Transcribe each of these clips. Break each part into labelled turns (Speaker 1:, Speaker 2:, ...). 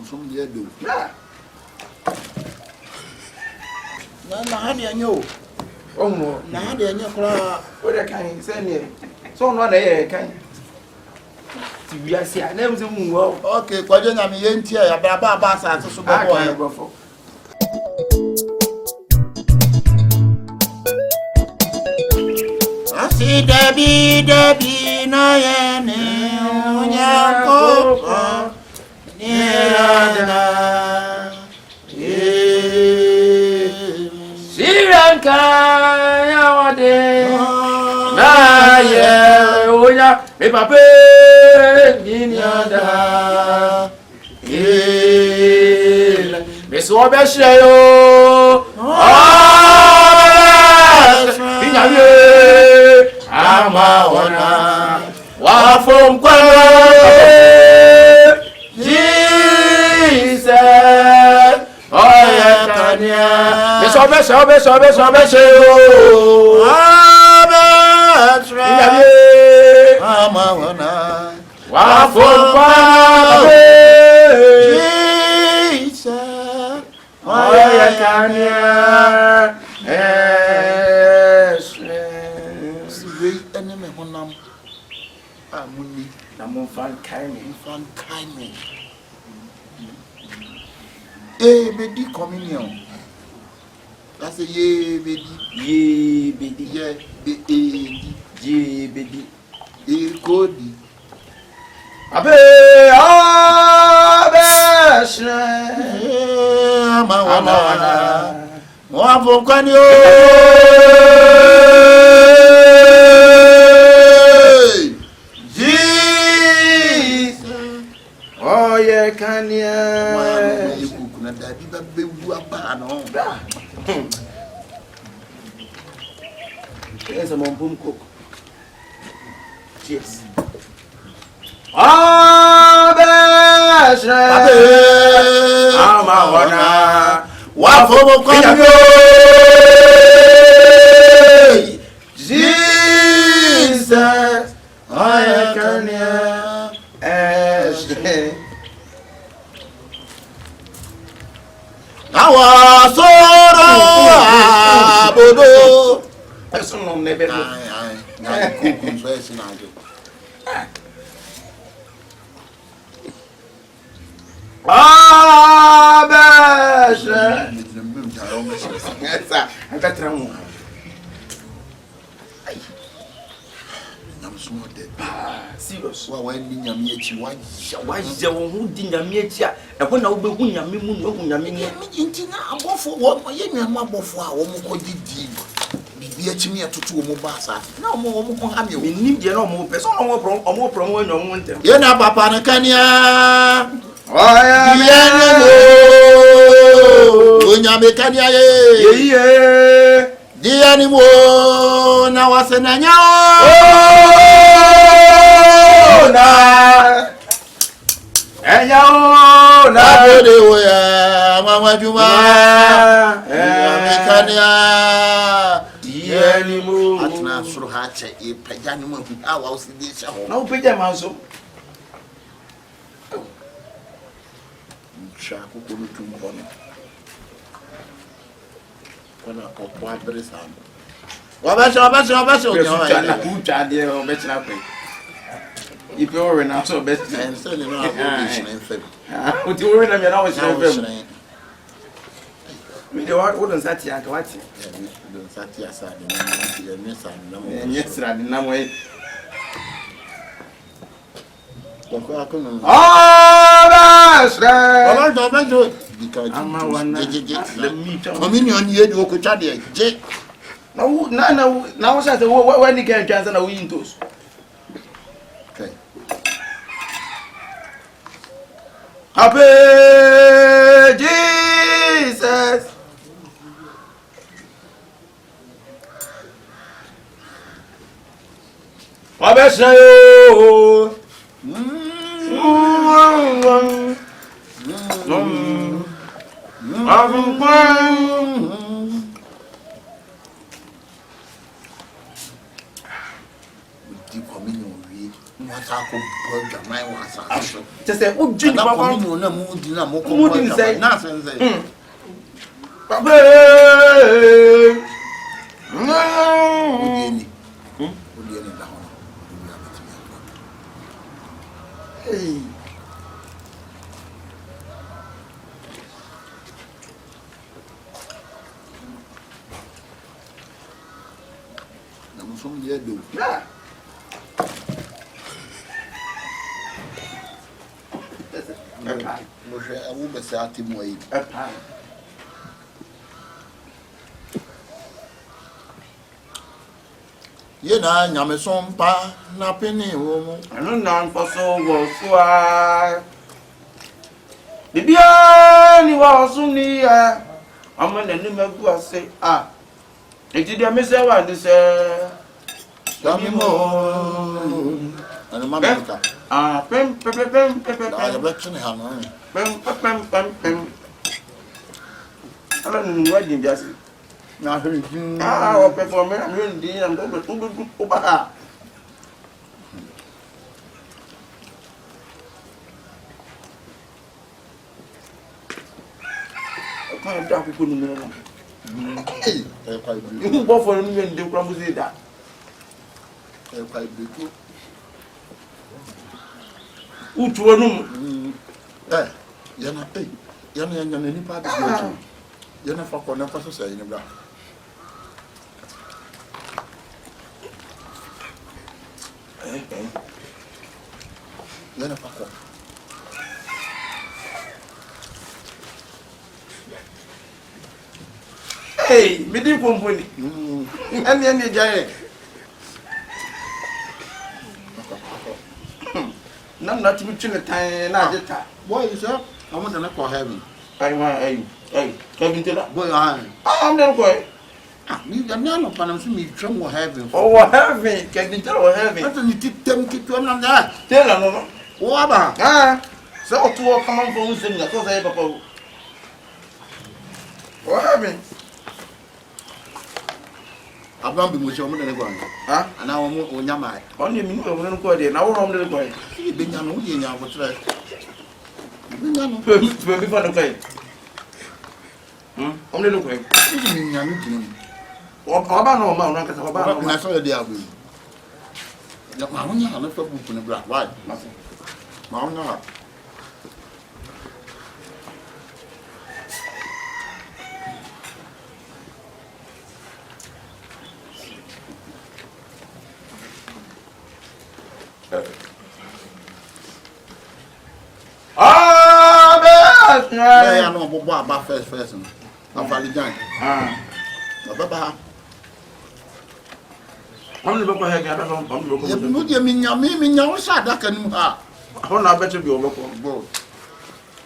Speaker 1: some year do.
Speaker 2: Na hadi anyo.
Speaker 3: Oh,
Speaker 2: na hadi anyo kra.
Speaker 3: What I can say so no dey kan. Ti wi ase a na mse mu wo.
Speaker 2: Okay, kwaje nyame ye ntia ya baba ba sa so bobo ya. Asi Debi na ye ne onyanko nirada
Speaker 3: Siranka ya wade na ye onya me pape nirada me so be hye yo ama wana wafom kwa Jesus oya kania beso
Speaker 2: ama wana
Speaker 3: wafom kwa
Speaker 2: Jesus
Speaker 3: oya kania
Speaker 2: enemy honam amuni
Speaker 3: na mo fan kai me
Speaker 2: bedi communion that's a ye bedi
Speaker 3: ye bedi
Speaker 2: kodi
Speaker 3: abe shre
Speaker 2: ama mo avon kwani o
Speaker 3: kania
Speaker 2: kuna dadi ba bewu apa no
Speaker 3: esa mompum kok cheers bashra ama wana
Speaker 2: wafomo kwani
Speaker 3: Jesus kania
Speaker 2: Awa soro abodo.
Speaker 3: Eso no me ve.
Speaker 2: Ai. Na kuku so esi na ajo.
Speaker 3: Besha. Essa, anta tramu. Ai.
Speaker 2: Nam sumo de.
Speaker 3: Serious.
Speaker 2: Wa ni nyame echi wa
Speaker 3: je won hu di nyame echi a e ho na wo be hu nyame mu no hu nyame ni.
Speaker 2: Nti na abofo wo ye nyame abofo a wo mo ko didi. Bibi echi me atoto wo mo ba sa. Na wo ko ha me o.
Speaker 3: Nim je na wo pe so na wo pro wo nyom wo ntem.
Speaker 2: Ye na papa na kania.
Speaker 3: Oya
Speaker 2: ye no. Nyame kania ye.
Speaker 3: Ye.
Speaker 2: Dia ni mo na wasenanya
Speaker 3: na enyo na
Speaker 2: bode oya mama juma amekania
Speaker 3: dia ni mo
Speaker 2: atna suru ha che e pagya ni mo awa osidi sha ho
Speaker 3: na upagya manso
Speaker 2: sha ko no tumbo no kana ko adresa wabasha
Speaker 3: na kucha de o betna pe ipe ore na so betna
Speaker 2: and so no abolition in fact
Speaker 3: o ti ore na me na o shire me de what wouldn't sat ya ka wati
Speaker 2: don't sat ya sa de na nyesa na mo
Speaker 3: nyesra de na mo e
Speaker 2: ko akono
Speaker 3: basra
Speaker 2: obajo because
Speaker 3: ama wana
Speaker 2: le mi communion ye do ko chade je
Speaker 3: na wo say wo ni kan twansa na wo yintos
Speaker 2: okay
Speaker 3: happy Jesus wabesha yo
Speaker 2: di communion we mo ta ko Boja mai wasa.
Speaker 3: Just say, "Oh, Jimmy, Papa,
Speaker 2: no na mu di na mo ko.
Speaker 3: Mu di say.
Speaker 2: Na say.
Speaker 3: Papa.
Speaker 2: Odieni. Odieni da hono.
Speaker 3: Hey.
Speaker 2: Na mo som dia do. Mo hwe awu be se atimu ayi. Ye na nyame som pa na peni wo mu.
Speaker 3: Anu na nfoso wo so a. Bibia ni wa so ni a. Ama na ni magu ase a. Eti dia me se wa ni se.
Speaker 2: Dami mo. Ana ma meka.
Speaker 3: Ah, pem.
Speaker 2: Da ya be tune ha no.
Speaker 3: Pem. Ala ni wa di biase.
Speaker 2: Na hwe.
Speaker 3: O perform am yo ndi am do o ba. Kan da ku ni no.
Speaker 2: Eh, kwa ibi.
Speaker 3: Ibu bo fo ni ndi kura mu da.
Speaker 2: Kwa ibi ko.
Speaker 3: Utuo no mu.
Speaker 2: Yana ni pa de go. Yana fa ko na fa so sai ni bra. Yana fa ko.
Speaker 3: Hey, me di pomponi. Ani jaye. Nam na ti bitune tan na ajeta.
Speaker 2: Boy, you sir, I want to call heaven.
Speaker 3: Hey, Kevin Taylor.
Speaker 2: Boy, I
Speaker 3: I'm not going.
Speaker 2: me the nano panam so me twam wo heaven.
Speaker 3: Oh, heaven, Kevin Taylor, heaven.
Speaker 2: What you titem kitwam na da.
Speaker 3: Taylor, no.
Speaker 2: Wo aba.
Speaker 3: So to come on from sing that was a papa. Oh, heaven.
Speaker 2: Abam bi mo se mo de ne gwan. Ana wo mo onyama.
Speaker 3: Only me no no go there. Now I'm not going.
Speaker 2: Be nya no ye nya botre. Be nya no.
Speaker 3: Be for the guy. I'm not going.
Speaker 2: Be nya no dinu.
Speaker 3: Oba no ma no kasa oba no.
Speaker 2: Na so de abu. Ya ma ho nya na fa bu ne bra. Why? Ma ho nya. Ya no bobo aba first no. Afali jan. Baba.
Speaker 3: I'm the papa here. I'm the
Speaker 2: Ya no de mi nya wo sha da kan mu ha.
Speaker 3: How na better be over for.
Speaker 2: Bo.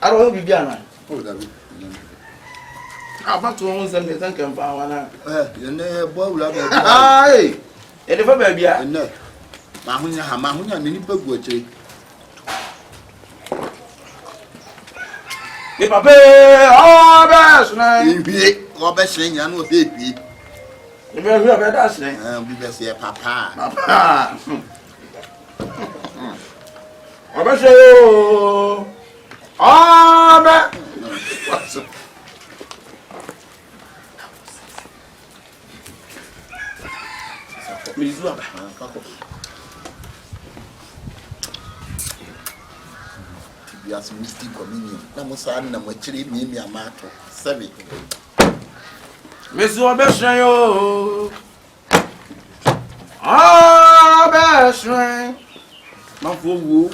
Speaker 3: I don't be biana.
Speaker 2: Oh David.
Speaker 3: About to own some the thank you for one.
Speaker 2: You ne bo wula ba.
Speaker 3: Ai. E de fa ba bia.
Speaker 2: Ne. Ma ho nya ni pa gu akire.
Speaker 3: E papa, oh best na.
Speaker 2: Ewie, o be hye nya no he bi.
Speaker 3: E be wi be das na.
Speaker 2: Bi be se papa.
Speaker 3: Papa. O be se o. Ah be. Mizu aba.
Speaker 2: Kako. Bias mystic communion. Na mo sa na mo kire mi amato. 7.
Speaker 3: Mizu be se yo. Ah be se. Ma fo wo.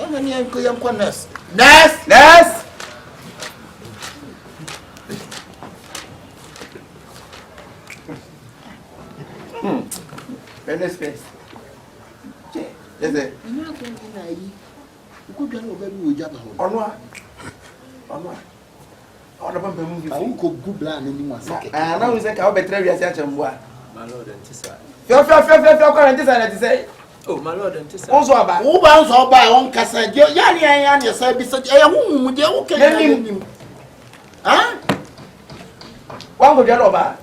Speaker 2: Ya na ni enko yam kwa nurse.
Speaker 3: Nurse. Any space. Yes, sir.
Speaker 2: Ina ko na yi. Ko dwa no ba bi oja ba ho.
Speaker 3: Onwa. Ona ba mu bi.
Speaker 2: Awu ko gubla na ni mu asake.
Speaker 3: Na we say ka obetre wi ase achembo a.
Speaker 1: My Lord and Tissa.
Speaker 3: Fio ko na Tissa na Tissa.
Speaker 1: Oh, my Lord and Tissa.
Speaker 3: Onso aba.
Speaker 2: Wo ba nso ba won kasa je ya ni sa bi sa ya hu mu je wo ke ni. Ah?
Speaker 3: Wan go dia oba.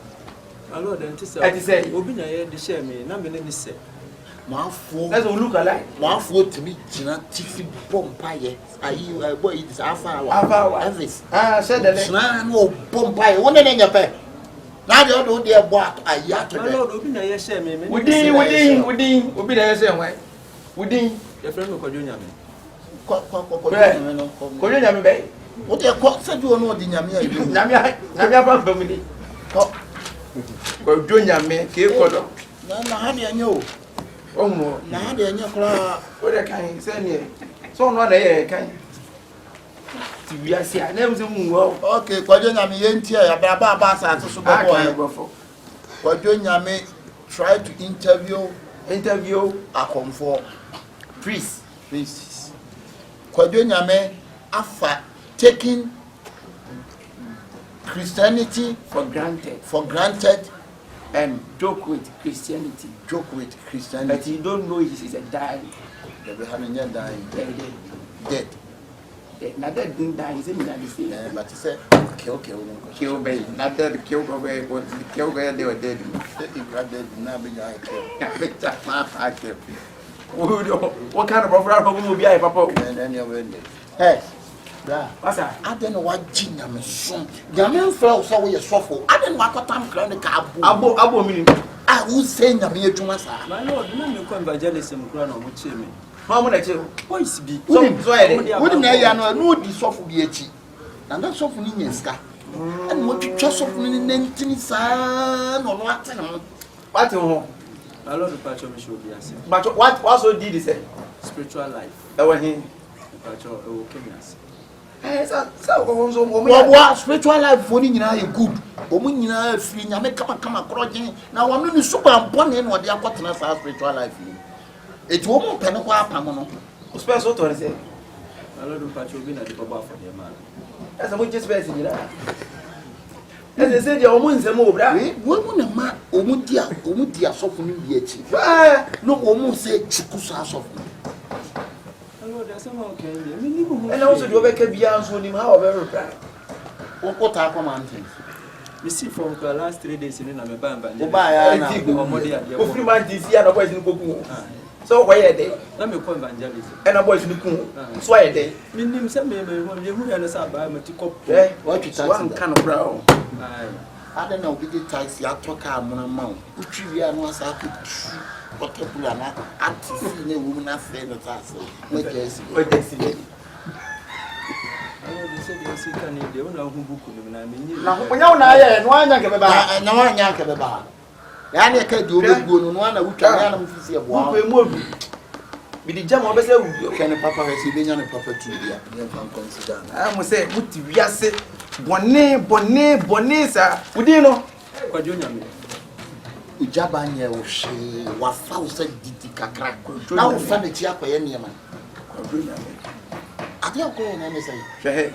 Speaker 1: My Lord and Tissa.
Speaker 3: I say.
Speaker 1: Obi na ye de share me na me ni se.
Speaker 2: Mafo.
Speaker 3: That's a look alike.
Speaker 2: Mafo to me, Gina Tiffy Bompire. Are you a boy? It's Alpha. Elvis.
Speaker 3: Said the
Speaker 2: Snan no Bompire. One in your pet. Now you don't dare walk a yacht.
Speaker 1: My lord, open a yes, me.
Speaker 3: Within, we'll be the same way. Within
Speaker 1: Your friend will call you Yami.
Speaker 3: Korean Bay.
Speaker 2: What you call said you know the Yamia?
Speaker 3: Namia family. Go Junior me, Kiko.
Speaker 2: Nana, how do you know?
Speaker 3: Oh, no.
Speaker 2: Now they know
Speaker 3: What I can send you. So, not a kind. We are seeing, I never seen well.
Speaker 2: okay, Quadrina me ain't here, Baba Bassa, super boy. Quadrina me try to interview a comfort. Priest. Quadrina me after taking Christianity
Speaker 3: For
Speaker 2: granted
Speaker 3: and joke with Christianity.
Speaker 2: But
Speaker 3: But you don't know it is a die.
Speaker 2: they be having your dying dead.
Speaker 3: Now that didn't die, is it not the same?
Speaker 2: But he said, kill.
Speaker 3: Kill baby, not that kill away, kill where they were dead.
Speaker 2: If you are dead, now be I kill.
Speaker 3: I kill. What kind of offer will be I, Papa?
Speaker 2: And then you're ready. Hey, blah.
Speaker 3: What's that?
Speaker 2: I don't know what Gina me soon. Yamin fell so we are shuffle. I didn't want to time crown the cab.
Speaker 3: Abo meaning.
Speaker 2: I will say Yamia to myself.
Speaker 1: My lord, you know you come evangelism crown on which me.
Speaker 3: How much you?
Speaker 1: Boys be.
Speaker 2: Wouldn't I know the soft be a cheap? And that's often in your scar. And what you trust of me in 19 son or what?
Speaker 3: What you
Speaker 1: My lord, the patch of me should be as
Speaker 3: but what also did he say?
Speaker 1: spiritual life.
Speaker 3: When he
Speaker 1: The patch of Kenyans.
Speaker 2: What spiritual life for you are good. Woman, you are free. You make come across. Now I'm really super important in what they are cutting us our spiritual life. It won't penaqua pamono.
Speaker 3: special to say.
Speaker 1: My lord, the patch will be at the Baba for the man.
Speaker 3: That's a much space in that. As they said, your woman's a move, right?
Speaker 2: Woman, a man, Omudia, softening the etching. No woman say Chukusa softening.
Speaker 1: My lord, there's somehow can be.
Speaker 3: And also, you make a beyond so him, however, right?
Speaker 2: What are commanding?
Speaker 1: We see from the last 3 days in Namibamba.
Speaker 3: For 3 months this year, the boys in Cocoon. So, why are they?
Speaker 1: Let me call evangelism.
Speaker 3: And a boys in Cocoon. So, why are they?
Speaker 1: Meaning, some men who understand by Matiko.
Speaker 2: What you
Speaker 3: One kind of brown.
Speaker 2: I don't know, we did taxi, I took our mount. Utrivia was I could what a plan. I see a woman after the task. What they see.
Speaker 1: I said, you see, can you know who book them? I mean,
Speaker 3: Now, when you're not, one young about,
Speaker 2: and no one yank about. Yannick can do good one, I would try to see a
Speaker 3: movie. With the jam of a
Speaker 2: can a papa receiving on a papa to be consider.
Speaker 3: I must say, what do you say? Bonnet, sir. Would you know?
Speaker 1: what do you mean?
Speaker 2: Ujabanya will she was 1,000 crack. Now, find it here for any man. I don't go in any say.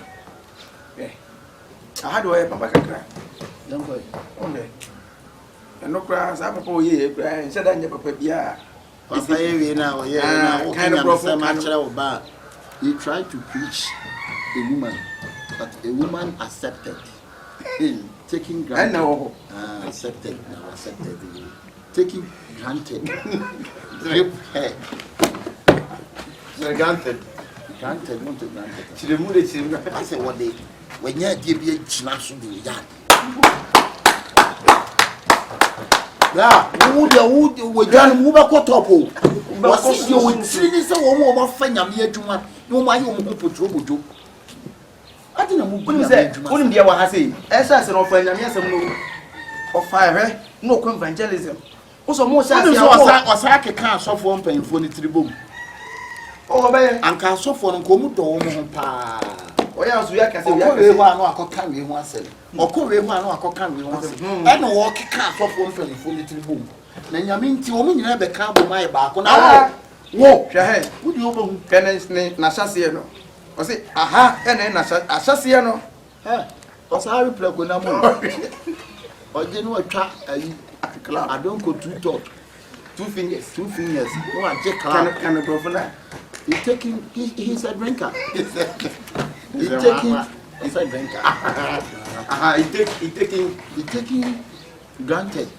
Speaker 3: How do I have Papa cry?
Speaker 2: Don't go.
Speaker 3: Okay. And no cries, I propose ye cry and said, I never put ya.
Speaker 2: Papa, now, yeah,
Speaker 3: kind of broken
Speaker 2: man. He tried to preach a woman, but a woman accepted. Taking granted.
Speaker 3: I know.
Speaker 2: Accepted. Taking granted. Drip hair.
Speaker 3: Granted.
Speaker 2: Granted, not granted.
Speaker 3: She removed it.
Speaker 2: I said one day, when you're giving chinash in the yard. Yeah, would you move a cut up? Was you would see this a woman of Fanya here to one? No, my own put trouble. I didn't move.
Speaker 3: Wouldn't be what I say. As an offering, and yes, of fire, no evangelism. Also, most of
Speaker 2: was like a car so for paying for the tribune.
Speaker 3: Oh, man,
Speaker 2: and can so for come to pa.
Speaker 3: Or else we are
Speaker 2: carry one cell. Or carry one cell. And a walking car so for the tribune. Then you mean to woman have a car with my back on our walk. Would you open
Speaker 3: Penance Nasasiano? Or say, aha, and then Asasiano.
Speaker 2: Or sorry, plug when I'm or didn't know a trap. I don't go to talk. 2 fingers. No, I take
Speaker 3: kind of profile.
Speaker 2: He's taking, he's a drinker. He's a drinker. He's taking granted.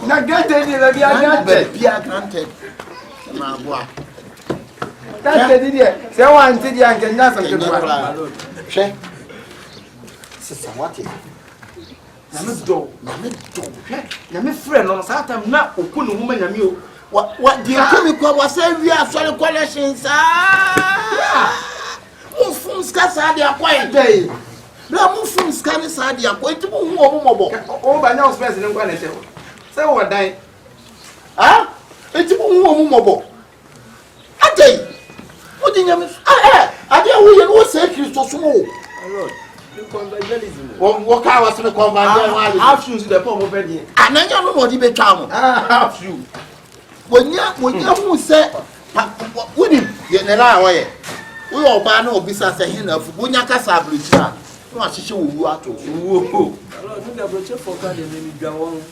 Speaker 3: Not granted, be granted.
Speaker 2: Be granted. Na boa.
Speaker 3: That's the idea. Say one thing and can not something.
Speaker 2: She. Sister, what is?
Speaker 3: Name do. Name friend on Saturday na okunu woman nyame o.
Speaker 2: What do you tell me was we are sorry collections? Mufum skasa de akwai day. Na mufum skasa de akwai tu mu mobo.
Speaker 3: O ba nya space ne kwa na che. Say wo dan.
Speaker 2: Ah? Eti mu mobo. Adey. What do you mean? Ade wo ye no say Christo sumo.
Speaker 1: Lord, the conventionalism.
Speaker 2: What car was the convention?
Speaker 3: Half shoes the poor over there.
Speaker 2: Ananya no modi be twa mo.
Speaker 3: Half shoe.
Speaker 2: When you who say what him ye na la wo ye. We oba na obisa say hin na fu bonya kasa abruchi a no ahihye owu ato.
Speaker 3: Wo.
Speaker 1: Lord, no da broche for ka de me dwan won.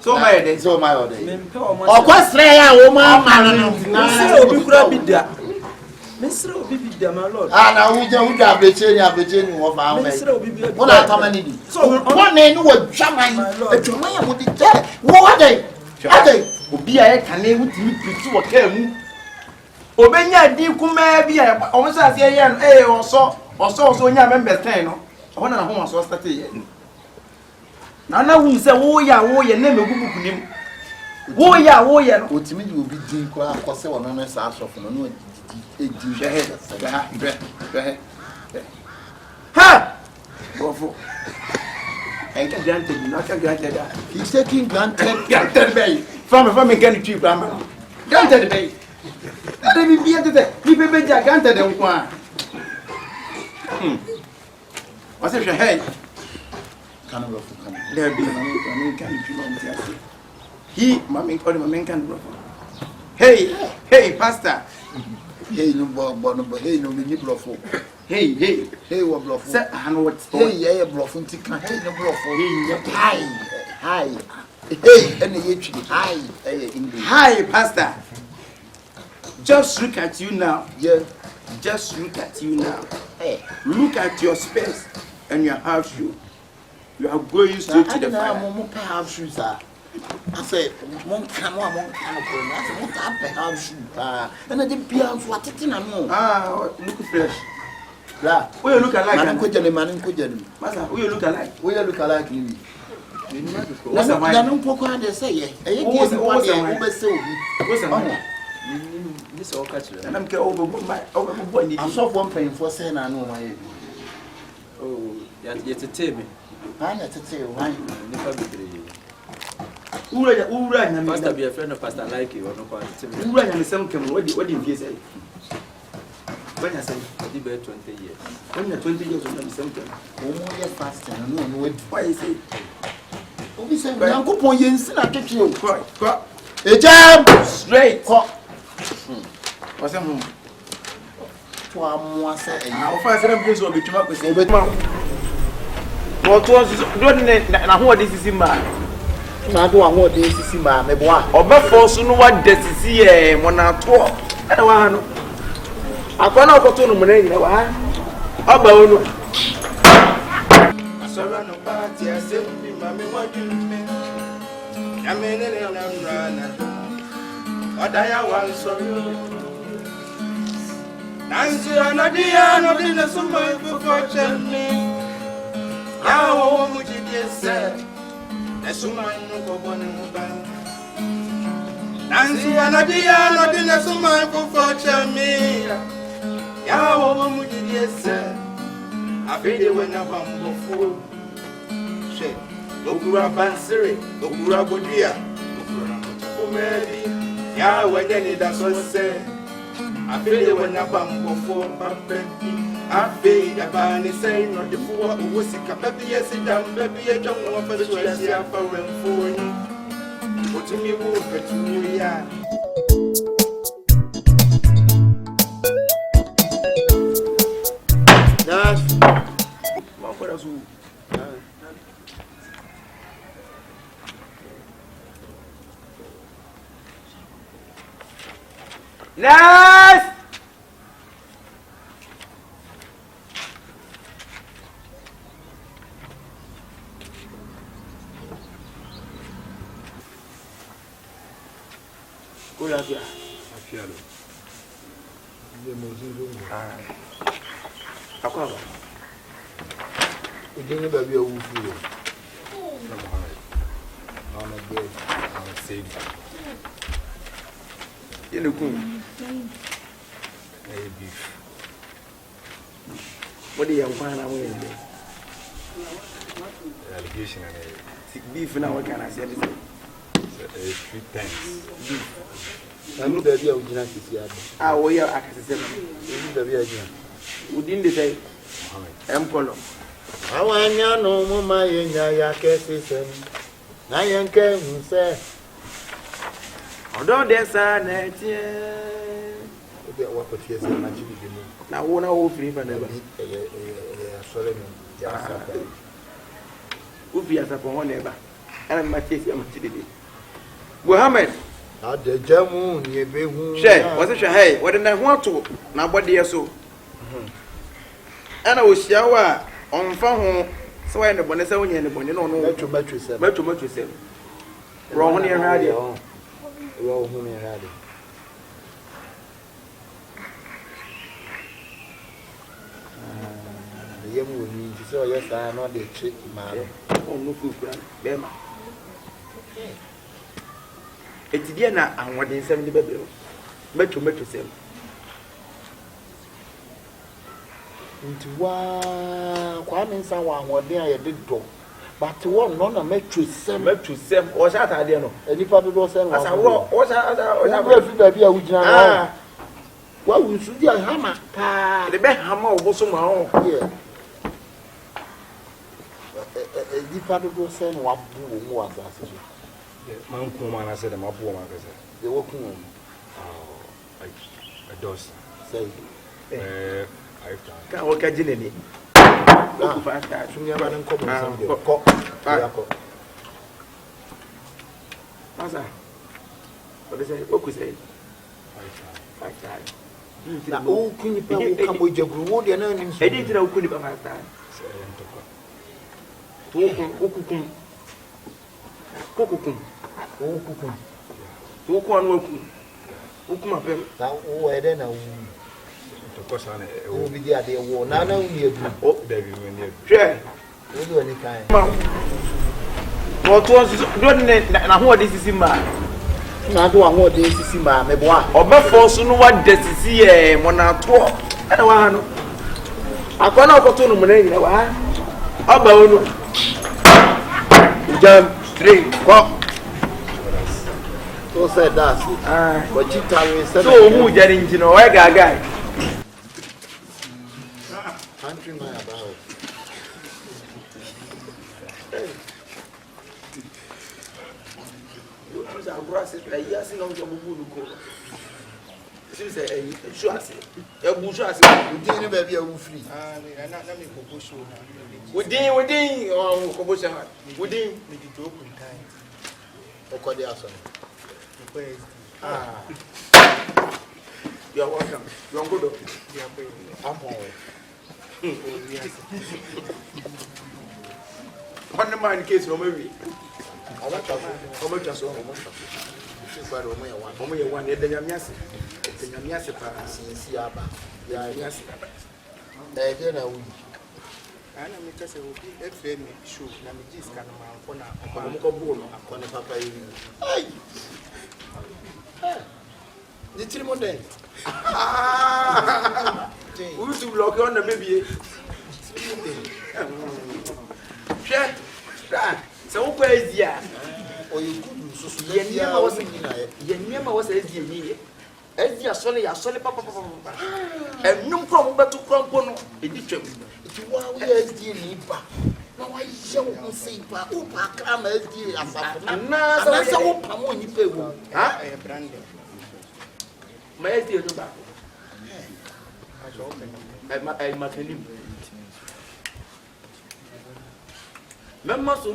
Speaker 3: So my day.
Speaker 2: So my order.
Speaker 1: Me mpe o ma.
Speaker 2: Okosre ya wo ma no.
Speaker 1: Mesre obi kura bi da. Mesre obi bi da my lord.
Speaker 2: Ah na wo je abreche ni wo fa wo me.
Speaker 1: Mesre obi bi.
Speaker 2: Wọ́n àtàmà nídìí.
Speaker 1: So
Speaker 2: wọ́n ní inú wọ̀ jàmáyé. Ẹ̀tùmọ̀ yẹn mo di jẹ́. Wọ́n adé. Adé.
Speaker 3: Obi a ka na wutimi piti wo ka mu. Obenya di kuma bi a o so ase ye no oso nya members 10 no. Ona na ho so start ye. Na hu se wo ya na megubuku nim. Wo ya no.
Speaker 2: Otimi di obi din ko akose wono no sa asofo no no
Speaker 3: Hwɛ. Ha! Bofo. Enka granted, not granted.
Speaker 2: He's taking granted.
Speaker 3: Granted bay. From can cheap grammar. Granted bay. That be at the people be granted and one. What's if your head?
Speaker 2: Can of come.
Speaker 3: There be a can cheap. He, mammy, call him a man can. Hey, pastor.
Speaker 2: Hey, no, but hey, no, mini bluffo.
Speaker 3: Hey,
Speaker 2: what bluff?
Speaker 3: set and what's
Speaker 2: Hey, yeah, bluffing to can't take the bluff. Hi. Hey, and the
Speaker 3: Hi, pastor. Just look at you now.
Speaker 2: Yeah.
Speaker 3: Just look at you now.
Speaker 2: Hey.
Speaker 3: Look at your space and your house shoe. You are going straight to the fire.
Speaker 2: House shoes. I say, monk can one house shoe. And I didn't be out what it in a no.
Speaker 3: Look fresh.
Speaker 2: Blah.
Speaker 3: We look alike.
Speaker 2: Man, could you man could you?
Speaker 3: Master, we look alike.
Speaker 2: We look alike you.
Speaker 3: What's the wine?
Speaker 2: Don't poke on the say, what's the wine?
Speaker 1: This all catch you.
Speaker 3: And I'm going over my
Speaker 2: I saw one paying for saying I know my.
Speaker 1: Oh, yet to tell me.
Speaker 2: I had to say why.
Speaker 1: Never be.
Speaker 3: Ura,
Speaker 1: Pastor be a friend of Pastor like you or no part.
Speaker 3: Ura, and some come. What do you say? When I say,
Speaker 1: I did bear 20 years.
Speaker 3: when you're 20 years old, I'm something.
Speaker 2: Only fasting and no way.
Speaker 3: Why is it?
Speaker 2: We say, Uncle Poyens, I get you.
Speaker 3: Cry.
Speaker 2: A jam
Speaker 3: Straight. What's that? I'll find some place will be too much. What was not who this is in my.
Speaker 2: Now, do I want this to see my boy?
Speaker 3: Or before soon what this is here when I talk. I don't want. I can't go to the money. How about I saw no party. I said, Mammy, what do you mean? I mean, I'm running. What I want, sorry. Nancy, and I did not so much for fortune. How would you say? That's why no go one in bank. Nancy, and I did not so much for fortune. How would you say? I feel it when I'm before. Shake. Lokura Bansiri, Lokura Bodia, Lokura Maybe. Yeah, when they that's what say. I feel it when I'm before Papa. I feel the band saying not the four who was sick. Baby, yes, it down, baby, I don't know if it's where she are for you. What to me, but to me, yeah. That's what I was. Nice! Go here. Fiado.
Speaker 4: Akwa.
Speaker 2: Udini baby a wufu. I'm a bird.
Speaker 3: I'm a seed.
Speaker 4: You look good.
Speaker 3: Beef.
Speaker 4: What do you find out with
Speaker 3: Allegation and
Speaker 4: beef now? What can I say?
Speaker 3: 3 times.
Speaker 2: I'm baby a Ujina Kisiad.
Speaker 4: Ah, we are accessible.
Speaker 2: Baby again.
Speaker 4: Within the say, I'm color.
Speaker 2: I want ya no mama in ya cases. I can say,
Speaker 4: Although there's an
Speaker 2: what put years in my TV.
Speaker 4: now, one hour free for never.
Speaker 2: Sorry,
Speaker 4: Ubi as upon one neighbor. And I'm my case, I'm today. Mohammed,
Speaker 2: at the Jamu, ye be who
Speaker 4: share, was it your hey? What did I want to? Now, what dear so? And I was shower on phone. So I end up on the 7 year, no,
Speaker 2: Metro Metro said,
Speaker 4: much yourself. Wrong here, radio.
Speaker 2: Well, whom you had it. The young woman, so yes, I know the trick, man.
Speaker 4: Oh, no food, Bema. It's Diana and what in 70 baby. Metro 7.
Speaker 2: Into one, Kwame someone what they did do. But one none of Metro 7.
Speaker 4: Metro 7 was that idea no.
Speaker 2: Any probably send
Speaker 4: As I walk, what's that?
Speaker 2: Baby, I would not. What we should do a hammer.
Speaker 4: The best hammer was on my own.
Speaker 2: Yeah. The probably send one more as
Speaker 3: Man, come on, I said, I'm a poor man.
Speaker 2: they walking on.
Speaker 3: A dozen.
Speaker 2: Say,
Speaker 3: 5 times.
Speaker 4: Can't work at Jenny. Look for that.
Speaker 2: Soon you have an couple of
Speaker 4: Master, what is it? What we say? 5 times.
Speaker 2: now, oh, can you come with your group? You're not in.
Speaker 4: I didn't know could be 5 times. Okukum.
Speaker 2: Oh, cook.
Speaker 4: Okuan woku. Okuma pem.
Speaker 2: Now, oh, I don't know.
Speaker 3: To cost on it.
Speaker 2: Who be there? They were none of you.
Speaker 3: Oh, David, when you
Speaker 4: Share.
Speaker 2: We do any kind.
Speaker 4: What was don't na who this is man.
Speaker 2: Na do awon dey sisi ma me boa.
Speaker 4: Oba force no what this is here mona to. Ana wa no. Akona okoto no mona nyina wa. Oba onu. Jam 3 go.
Speaker 2: So said that. But you tell me said.
Speaker 4: So who jari njino wa gaga.
Speaker 2: Country man about.
Speaker 4: Grass is like yes, no job buko. She say eh sure say. E bu sure say.
Speaker 2: We dey baby a free.
Speaker 5: Na me koko show na.
Speaker 4: Within oh kobosha. Within
Speaker 5: Me di do open time.
Speaker 2: Okode aso.
Speaker 5: Because
Speaker 4: you are welcome. You are good.
Speaker 5: they are paying.
Speaker 2: I'm on.
Speaker 4: On the man case no maybe.
Speaker 2: I want to.
Speaker 4: How much as well?
Speaker 2: This is one.
Speaker 4: Omo ye one e denya miase. Denya miase pa.
Speaker 2: Since Yaba. Yeah,
Speaker 4: Miase.
Speaker 2: then I will.
Speaker 5: Ana me kase obi efe me show na me gist kan ma ko na
Speaker 4: Omo ko bolo.
Speaker 2: Akone papa yi. Ai. The three more day.
Speaker 4: We used to block on the baby. Share. So who is here?
Speaker 2: Or you could so
Speaker 4: Ye niema was ye niema was ezie ni. Ezie asole papa. Enum krom betu krom no edi twem.
Speaker 2: It was SD Lipa. Now I show you say, Upa, come SD as a so Pamon, you pay.
Speaker 4: Ha?
Speaker 5: I brand.
Speaker 4: Ma ezie no ba.
Speaker 5: I show open.
Speaker 4: I makanim. Memma so.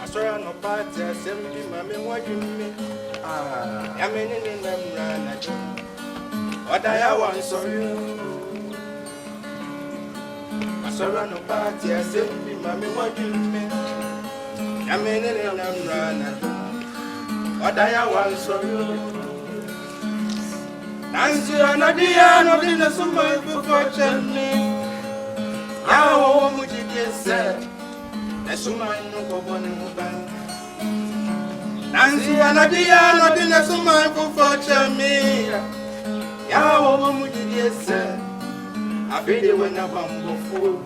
Speaker 5: Asora no party assembly mama waju me. Ya me ni na mra na jo. Oda ya wan sorry.
Speaker 3: Masara no party, I said, Mammy, what you mean? I mean, I'm running. What I want, sorry. Nancy, I'm not the end of the summer before me. Now, what you said? That's why no one bank. Nancy, I'm not the end of the summer before me. Now, what you said? I feel when I bumble fool.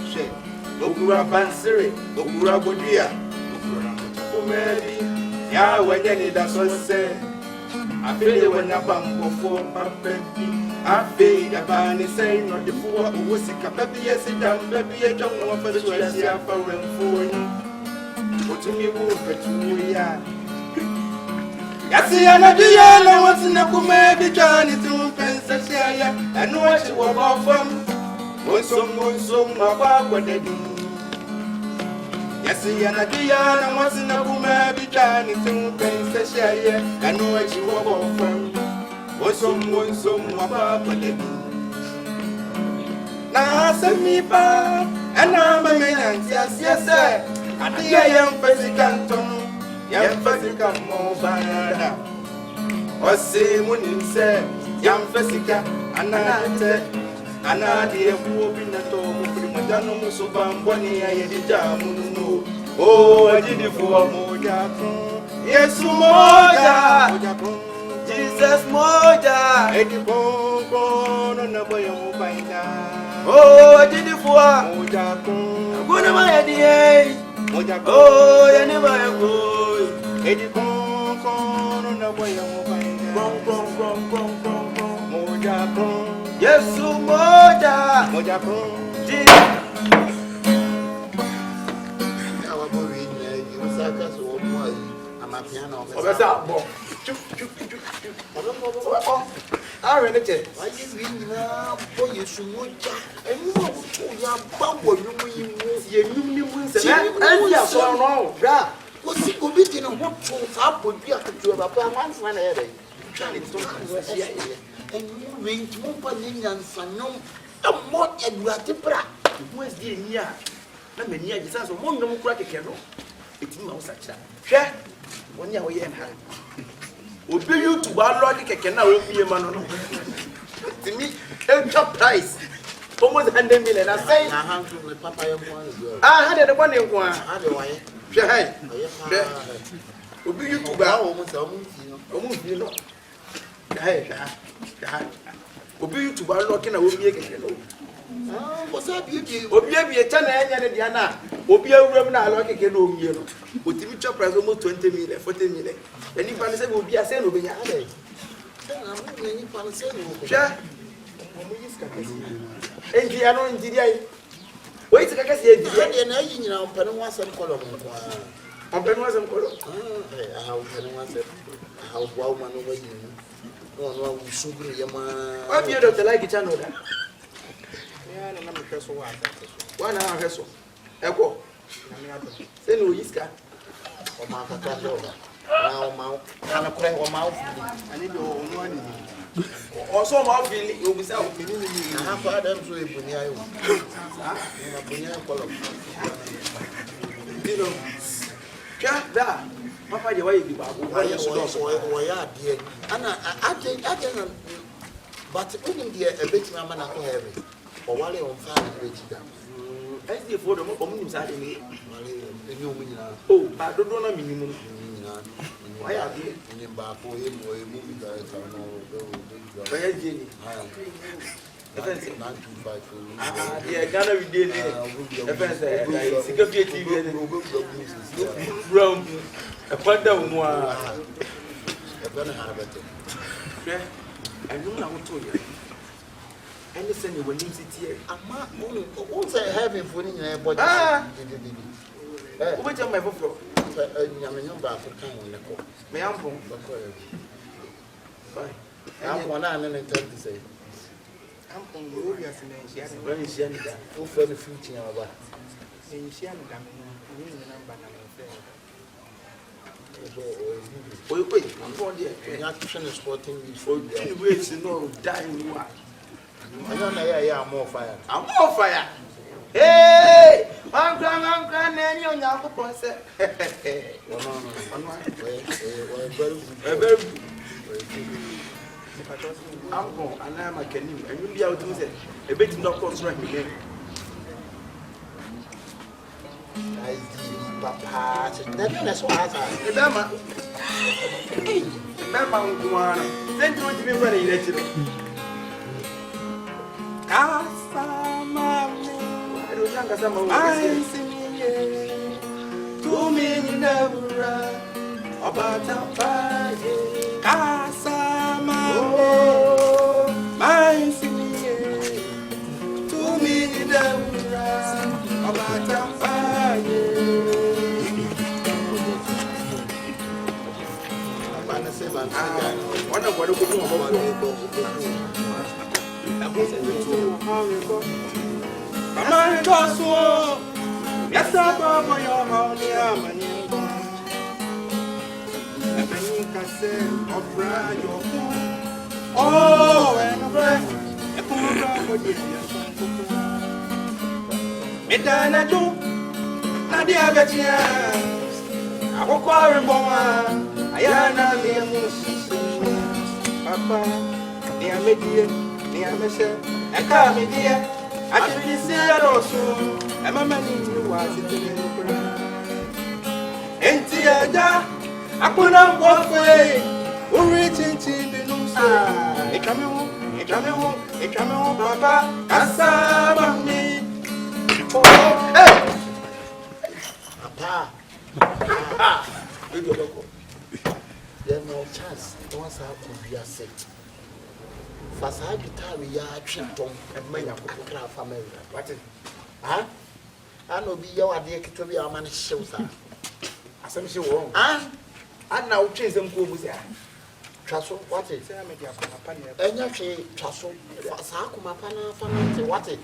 Speaker 3: Shake. Lokura Bansiri, Lokura Bodia, Lokura Maybe. Ya when you need us all say. I feel when I bumble for my baby. I feel the band is saying not the fool who was sick. Baby, yes, it down, baby, I don't want for the stress. Yeah, for you. What to me, move it to ya. Yasi anadiana what's in a comedy Johnny to Princess Yaya and what you were about from Monsum, my papa did. Yasi anadiana what's in a comedy Johnny to Princess Yaya and what you were about from Monsum, my papa did. Now send me back and I'm a man, yes, sir. And the young President. Yam Fasika Mobana Ose Munin said, Yam Fasika, Anate, Anadi, who opened the door of Madano Musobam, Bonnie, I did Jamu. Oh, I did it for Moja. Yes, Moja, Jesus Moja, Eddie Bone, and a boy of Mobina. Oh, I did it for Moja. Good am I at the age? Oh, you never go. Eddie Con on the way of Moja. Yes, Moja. Moja.
Speaker 2: Our boy, you was a cast of boy. I'm a piano.
Speaker 5: I read it.
Speaker 2: I give you now, boy, you should watch. And you are bubble, you win,
Speaker 5: And yes, so no. Yeah.
Speaker 2: what's it go beating and what tools up would be after 2 months when I had a and you went to Mompany and Sanom, a more Edward.
Speaker 4: Who is the near? Let me near the sense of one no crack a candle. It's no such that. Share 1 year away and hand. Would be you to buy logic, I cannot be a man. To me, enterprise. Almost 100 million. I say,
Speaker 2: I have to Papa.
Speaker 4: I had a one in one.
Speaker 2: Otherwise,
Speaker 4: Share. Would be you to buy
Speaker 2: almost
Speaker 4: you know. Hey, would be you to buy locking a would be a candle.
Speaker 2: what's that beauty?
Speaker 4: Would be a channel and Diana. Would be a woman I like a candle. Would you chop price almost 20 million, 40 million? Anybody say will be a sale over your head. Share. Engineer, engineer. Wait, I can see
Speaker 2: And I know Penwa some column.
Speaker 4: I'm going to color.
Speaker 2: How Penwa said, how wow man over you. No, we should be your man.
Speaker 4: What you don't like it, I know that.
Speaker 5: Yeah, I'm not sure what.
Speaker 4: 1 hour vessel. Echo. Say no, Iska.
Speaker 2: Or Martha Candova. Now, Mount, and a crack or mouth.
Speaker 5: I need to own one.
Speaker 4: Or some of you will be self.
Speaker 2: I have heard them to a Bunya. Bunya column.
Speaker 4: You know, Jack, that. Papa, you wait, you
Speaker 2: are dear. And I didn't. But only dear a bit of man heavy. Or while on fire,
Speaker 4: as the photo of women side in me.
Speaker 2: Oh,
Speaker 4: I don't know minimum. Why are you
Speaker 2: in back for him or a movie that
Speaker 4: Where is Jenny? Yeah, Ghana, we did it. Security Rome, a quantum one. I don't know what to you. Anything you will leave it here.
Speaker 2: Once I have him for in a body.
Speaker 4: Wait on my buffalo.
Speaker 2: I'm back for time on the call.
Speaker 4: May I come? Fine.
Speaker 2: I'm 1 hour and 10 to say.
Speaker 5: I'm from the Orias and she has a
Speaker 4: When is she?
Speaker 2: Who for the future about?
Speaker 5: she had a number.
Speaker 4: Wait, I'm going there.
Speaker 2: You're not sporting
Speaker 4: For 2 ways, you know, dying.
Speaker 2: I don't know, yeah, I'm more fire.
Speaker 4: I'm more fire. Hey, I'm crying, and you're not a person. I'm going, and I'm a canoe, and you'll be able to say, a bit not constraint again.
Speaker 2: Papa, that's what I said.
Speaker 4: Remember, one, then to be very electric. To me, never about a fire. Casama, my singing. To me, never about a fire. What a wonderful Mama goes so. Yes, I'm for your honey. I'm a new one. And you can say, oh, bride, your oh, and a breath. A poor for you. Medana do. Nadia Betia. I will call him Boma. I am not the Papa, dear Media, dear Michelle, I come in here. I didn't see it also. I'm a man who was in the Entiada, I put on one way. Who reaching to the news? It come home, Papa. Cassava me.
Speaker 2: Papa, there's no chance. Once I could be a sick. Fast I guitar, we are Trinton and many of the family. What is it? Huh? I know be your idea to be our man shows.
Speaker 4: I said, she won't.
Speaker 2: Ah,
Speaker 4: I now change them go with that.
Speaker 2: Trussell, what is?
Speaker 5: Say I made your company.
Speaker 2: And actually, Trussell, Sakuma Pana, what it?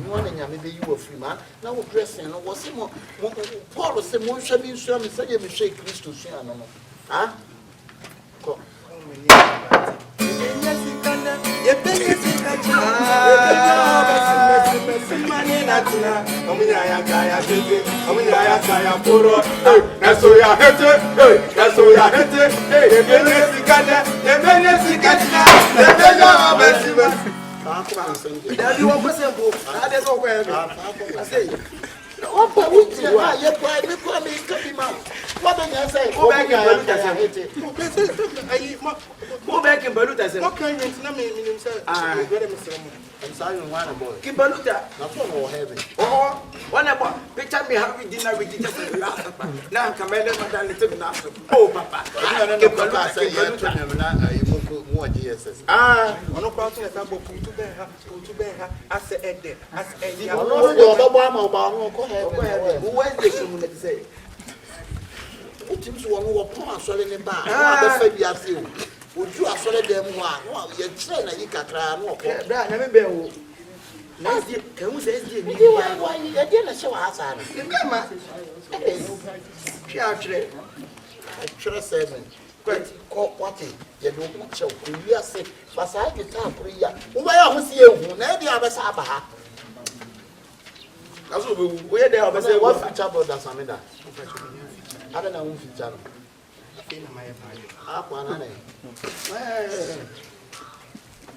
Speaker 2: One and maybe you were free man. Now we're dressing. Was him Paul was the more shabby, so I'm saying, you shake Christus. Huh?
Speaker 4: Go back in Baluta.
Speaker 5: What kind of name himself? I'm sorry, one boy.
Speaker 4: Kimbaluta.
Speaker 2: That's what we're having.
Speaker 4: Oh, one about picture me having dinner with you just now. Come in, Madame Little National. Oh, Papa.
Speaker 2: More DSS.
Speaker 5: Ah, on a part of the book to bear, I said, Eddie, I said,
Speaker 2: Who was the say? Who teams one who were poor selling in bar? Would you have sold them one? You're trying to get a crown.
Speaker 4: Never been. Nice, can we say,
Speaker 2: Why you didn't show us? I trust seven. What you don't show. We are sick. But I get time for you. Why are see you? Maybe I was up.
Speaker 4: That's what we're there.
Speaker 2: I say, what future brother Samida? I don't know who future.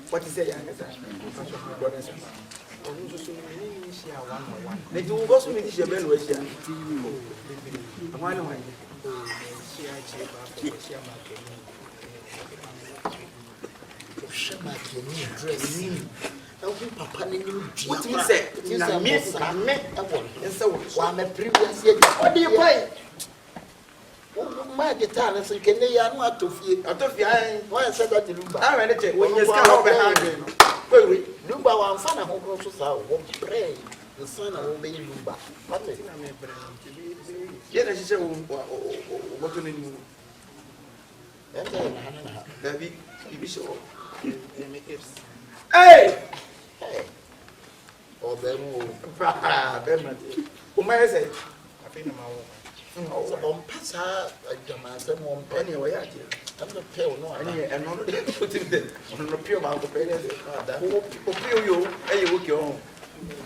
Speaker 4: What is it? They do go to me this year.
Speaker 2: Papa,
Speaker 4: what you say? I met and so
Speaker 2: I'm a previous year. What do you play? My guitar, so you can lay on what to feel.
Speaker 4: Out of your eye,
Speaker 2: Why I said that to Lumba?
Speaker 4: I read it when you come behind.
Speaker 2: Lumba, one fan of home also won't pray. The son of obey Lumba. What is it?
Speaker 4: Yet I said, what do you Baby, you be so. Hey!
Speaker 2: Hey! Or Bemo.
Speaker 4: Who may I say?
Speaker 5: I think I'm
Speaker 2: On Passa, a Jamas and one penny away at you. ɛno pɛ wo no
Speaker 4: ɛne ɛno no de put in there ɔno no pio baako pɛ ne sɛ o pio yo ɛyɛ woke ɔho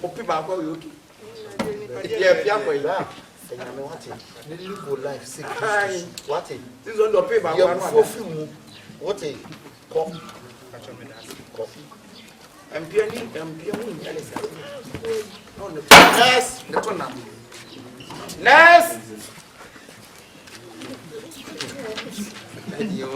Speaker 4: o pi baako yo oke yɛ pia kɔ yi
Speaker 2: ɛnyame wate ne live life sick wate
Speaker 4: since on the pay baako
Speaker 2: yɛ
Speaker 4: ano
Speaker 2: fufuo fi mu wate kɔ
Speaker 4: mpia mu ni ale sa no no
Speaker 2: yes
Speaker 4: ne to na nurse yo